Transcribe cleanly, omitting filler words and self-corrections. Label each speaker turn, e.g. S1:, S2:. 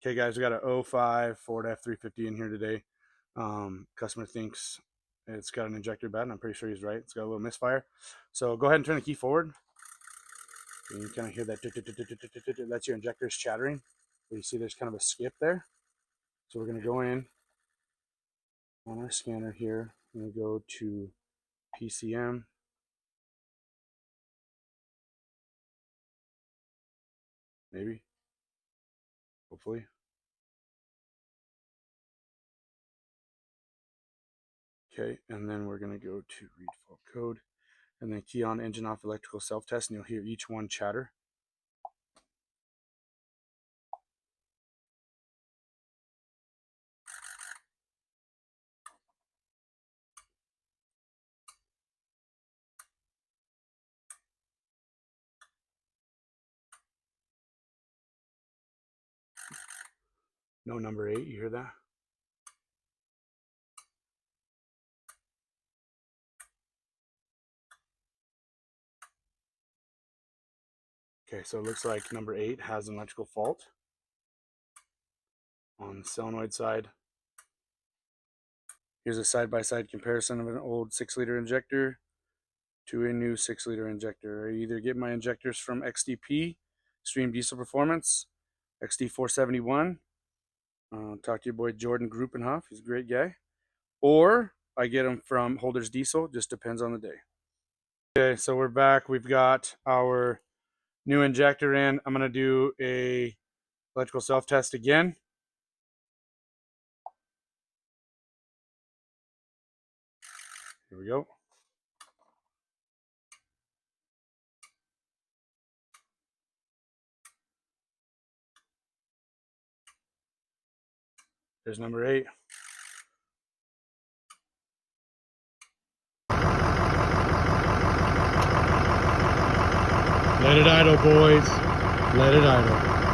S1: Okay guys, we got a 05 Ford F350 in here today. Customer thinks it's got an injector bad, and I'm pretty sure he's right. It's got a little misfire. So go ahead and turn the key forward. And you kind of hear that. That's your injectors chattering. You see there's kind of a skip there. So we're going to go in on our scanner here. I'm going to go to PCM. Maybe. Hopefully. Okay, and then we're going to go to read fault code. And then key on engine off electrical self-test, and you'll hear each one chatter. No number 8, you hear that? Okay, so it looks like number 8 has an electrical fault on the solenoid side. Here's a side-by-side comparison of an old 6-liter injector to a new 6-liter injector. I either get my injectors from XDP, Extreme Diesel Performance, XD471. Talk to your boy Jordan Gruppenhoff, he's a great guy. Or I get them from Holder's Diesel, just depends on the day. Okay, so we're back. We've got our new injector in. I'm gonna do a electrical self-test again. Here we go. There's number 8. Let it idle, boys. Let it idle.